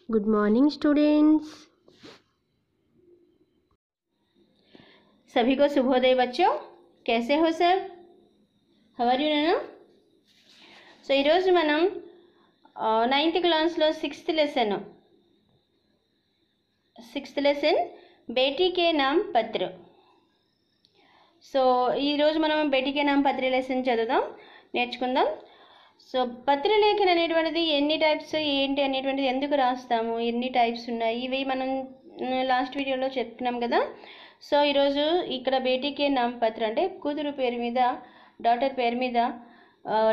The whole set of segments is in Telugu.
Good morning students. सभी को शुभोदय बच्चों। कैसे हो सब? How are you Nana? So ఈరోజు మనం 9th క్లాస్లో సిక్స్త్ లెసన్ బేటీ కే నామ్ పత్ర. సో ఈరోజు మనం బేటీ కే నామ్ పత్ర లెసన్ నేర్చుకుందాం. సో పత్రలేఖన అనేటువంటిది ఎన్ని టైప్స్ ఏంటి అనేటువంటిది ఎందుకు రాస్తాము, ఎన్ని టైప్స్ ఉన్నాయి, ఇవి మనం లాస్ట్ వీడియోలో చెప్పుకున్నాం కదా. సో ఈరోజు ఇక్కడ బేటీకే నామ్ పత్ర అంటే కూతురు పేరు మీద, డాటర్ పేరు మీద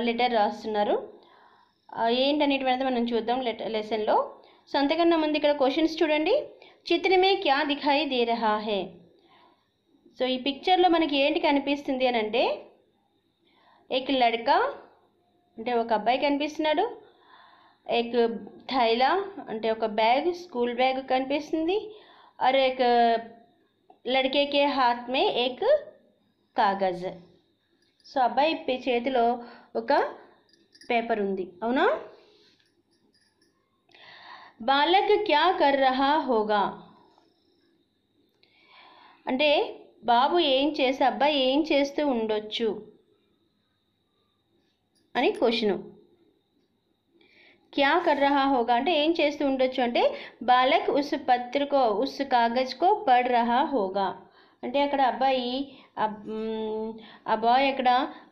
లెటర్ రాస్తున్నారు. ఏంటి అనేటువంటిది మనం చూద్దాం లెసన్లో. సో అంతకన్నా ముందు ఇక్కడ క్వశ్చన్స్ చూడండి. చిత్రమే క్యా దిఖాయి దే రహా హై. సో ఈ పిక్చర్లో మనకి ఏంటి కనిపిస్తుంది అని అంటే, ఏక్ లడ్కా అంటే ఒక అబ్బాయి కనిపిస్తున్నాడు, ఏక్ థైలా అంటే ఒక బ్యాగ్, స్కూల్ బ్యాగ్ కనిపిస్తుంది, और एक लड़के के हाथ में एक कागज. సో అబ్బాయి చేతిలో ఒక పేపర్ ఉంది, అవునా? బాలక్ క్యా కర్ రహా హోగా అంటే బాబు అబ్బాయి ఏం చేస్తూ ఉండొచ్చు అని క్వశ్చన్. क्या कर रहा होगा అంటే ఏం చేస్తూ ఉండొచ్చు అంటే బాలక్ ఉస్ పత్రకో ఉస్ కాగజ్కో పढ़ रहा होगा అంటే అక్కడ ఆ బాయ్ అక్కడ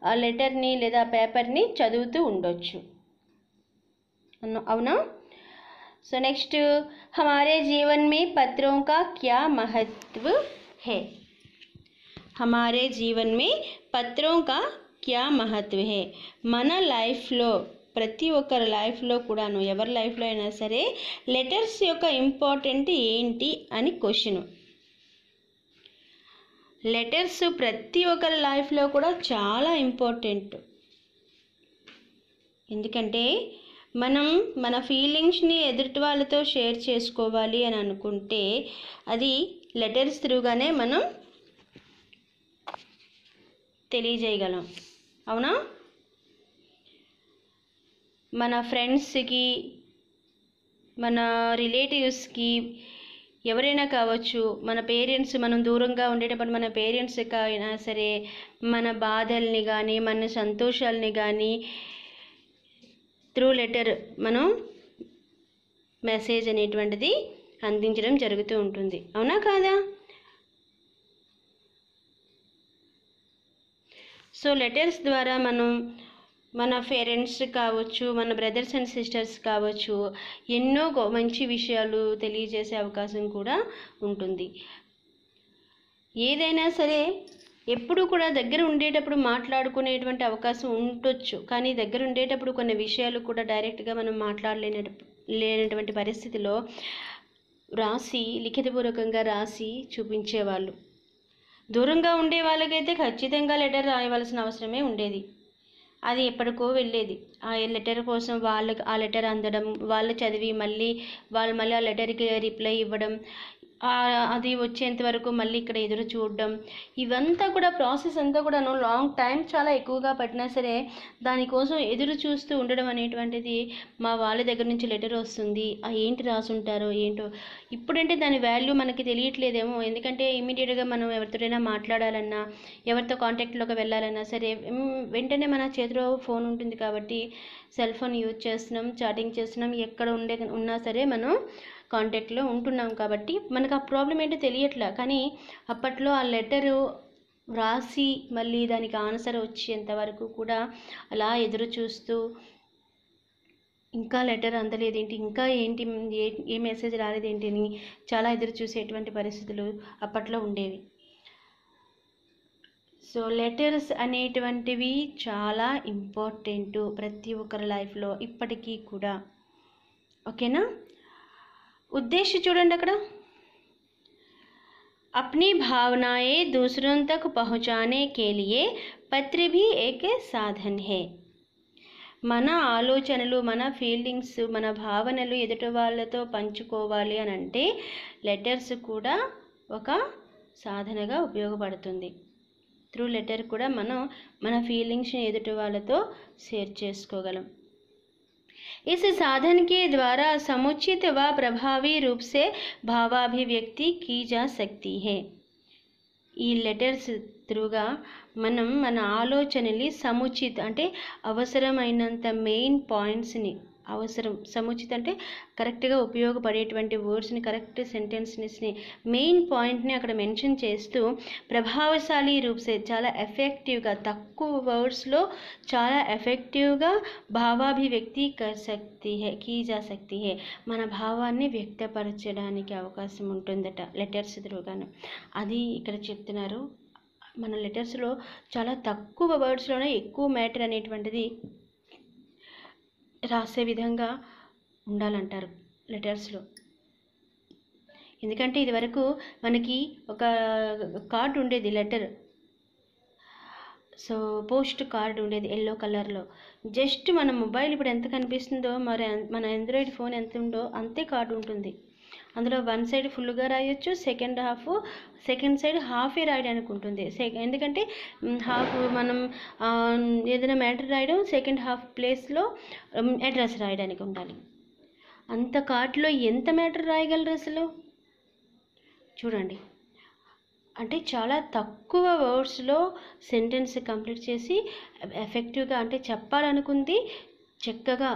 ఆ లెటర్ని లేదా పేపర్ని చదువుతూ ఉండొచ్చు, అవునా? సో నెక్స్ట్, हमारे जीवन में पत्रों का क्या महत्व है. हमारे जीवन में पत्रों का क्या महत्व है. మన లైఫ్లో ప్రతి ఒక్కరి లైఫ్లో కూడాను, ఎవరి లైఫ్లో అయినా సరే లెటర్స్ యొక్క ఇంపార్టెంట్ ఏంటి అని క్వశ్చన్. లెటర్స్ ప్రతి ఒక్కరి లైఫ్లో కూడా చాలా ఇంపార్టెంట్. ఎందుకంటే మనం మన ఫీలింగ్స్ని ఎదుటి వాళ్ళతో షేర్ చేసుకోవాలి అని అనుకుంటే అది లెటర్స్ త్రూగానే మనం తెలియజేయగలం, అవునా? మన ఫ్రెండ్స్కి, మన రిలేటివ్స్కి, ఎవరైనా కావచ్చు, మన పేరెంట్స్, మనం దూరంగా ఉండేటప్పుడు మన పేరెంట్స్కి అయినా సరే మన బాధల్ని కానీ మన సంతోషాలని కానీ త్రూ లెటర్ మనం మెసేజ్ అనేటువంటిది అందించడం జరుగుతూ ఉంటుంది, అవునా కాదా? సో లెటర్స్ ద్వారా మనం మన పేరెంట్స్ కావచ్చు, మన బ్రదర్స్ అండ్ సిస్టర్స్ కావచ్చు, ఎన్నో మంచి విషయాలు తెలియజేసే అవకాశం కూడా ఉంటుంది. ఏదైనా సరే ఎప్పుడు కూడా దగ్గర ఉండేటప్పుడు మాట్లాడుకునేటువంటి అవకాశం ఉండొచ్చు, కానీ దగ్గర ఉండేటప్పుడు కొన్ని విషయాలు కూడా డైరెక్ట్గా మనం లేనటువంటి పరిస్థితిలో రాసి, లిఖితపూర్వకంగా రాసి చూపించేవాళ్ళు. దూరంగా ఉండే వాళ్ళకైతే ఖచ్చితంగా లెటర్ రాయవలసిన అవసరమే ఉండేది. అది ఎప్పటికో వెళ్ళేది. ఆ లెటర్ కోసం వాళ్ళకి ఆ లెటర్ అందడం, వాళ్ళు చదివి మళ్ళీ ఆ లెటర్కి రిప్లై ఇవ్వడం, అది వచ్చేంత వరకు మళ్ళీ ఇక్కడ ఎదురు చూడడం, ఇవంతా కూడా ప్రాసెస్ అంతా కూడాను లాంగ్ టైం చాలా ఎక్కువగా పట్టినా సరే దానికోసం ఎదురు చూస్తూ ఉండడం అనేటువంటిది. మా వాళ్ళ దగ్గర నుంచి లెటర్ వస్తుంది, ఏంటి రాసుంటారో ఏంటో. ఇప్పుడంటే దాని వాల్యూ మనకి తెలియట్లేదేమో, ఎందుకంటే ఇమీడియట్గా మనం ఎవరితోనైనా మాట్లాడాలన్నా, ఎవరితో కాంటాక్ట్లోకి వెళ్ళాలన్నా సరే వెంటనే మన చేతిలో ఫోన్ ఉంటుంది కాబట్టి సెల్ ఫోన్ యూజ్ చేస్తున్నాం, చాటింగ్ చేస్తున్నాం, ఎక్కడ ఉన్నా సరే మనం కాంటాక్ట్లో ఉంటున్నాం కాబట్టి మనకు ఆ ప్రాబ్లం ఏంటో తెలియట్లే. కానీ అప్పట్లో ఆ లెటరు రాసి మళ్ళీ దానికి ఆన్సర్ వచ్చేంత వరకు కూడా అలా ఎదురు చూస్తూ, ఇంకా లెటర్ అందలేదేంటి, ఇంకా ఏంటి, ఏ మెసేజ్ రాలేదేంటి అని చాలా ఎదురు చూసేటువంటి పరిస్థితులు అప్పట్లో ఉండేవి. సో లెటర్స్ అనేటువంటివి చాలా ఇంపార్టెంట్ ప్రతి ఒక్కరి లైఫ్లో ఇప్పటికీ కూడా, ఓకేనా? उद्देश्य చూడండి అక్కడ, अपनी भावनाएं दूसरों तक पहुंचाने के लिए पत्र भी एक साधन है. మన ఆలోచనలు, మన ఫీలింగ్స్, మన భావనలు ఎదుటి వాళ్ళతో పంచుకోవాలి అని అంటే లెటర్స్ కూడా ఒక సాధనగా ఉపయోగపడుతుంది. త్రూ లెటర్ కూడా మనం మన ఫీలింగ్స్ని ఎదుటి వాళ్ళతో షేర్ చేసుకోగలం. इस साधन के द्वारा समुचित व प्रभावी रूप से भावाभिव्यक्ति की जा सकती है. ఈ లెటర్స్ త్రూగా మనం మన ఆలోచనని సముచిత అంటే అవసరమైనంత మెయిన్ పాయింట్స్ని సముచిత అంటే కరెక్ట్గా ఉపయోగపడేటువంటి వర్డ్స్ని, కరెక్ట్ సెంటెన్స్ని, మెయిన్ పాయింట్ని అక్కడ మెన్షన్ చేస్తూ ప్రభావశాలి రూప్సే చాలా ఎఫెక్టివ్గా, తక్కువ వర్డ్స్లో చాలా ఎఫెక్టివ్గా భావాభివ్యక్తి కీ జా సక్తి హే, మన భావాన్ని వ్యక్తపరచడానికి అవకాశం ఉంటుందట లెటర్స్ త్రూగాను. అది ఇక్కడ చెప్తున్నారు. మన లెటర్స్లో చాలా తక్కువ వర్డ్స్లోనే ఎక్కువ మ్యాటర్ అనేటువంటిది రాసే విధంగా ఉండాలంటారు లెటర్స్లో. ఎందుకంటే ఇదివరకు మనకి ఒక కార్డు ఉండేది, లెటర్, సో పోస్ట్ కార్డ్ ఉండేది ఎల్లో కలర్లో. జస్ట్ మన మొబైల్ ఇప్పుడు ఎంత కనిపిస్తుందో, మరి మన ఆండ్రాయిడ్ ఫోన్ ఎంత ఉందో అంతే కార్డు ఉంటుంది. అందులో వన్ సైడ్ ఫుల్గా రాయొచ్చు, సెకండ్ సైడ్ హాఫే రాయడానికి ఉంటుంది. ఎందుకంటే హాఫ్ మనం ఏదైనా మ్యాటర్ రాయడం, సెకండ్ హాఫ్ ప్లేస్లో అడ్రస్ రాయడానికి ఉండాలి. అంత కార్డులో ఎంత మ్యాటర్ రాయగలరు అసలు చూడండి. అంటే చాలా తక్కువ వర్డ్స్లో సెంటెన్స్ కంప్లీట్ చేసి ఎఫెక్టివ్గా, అంటే చెప్పాలనుకుంది చక్కగా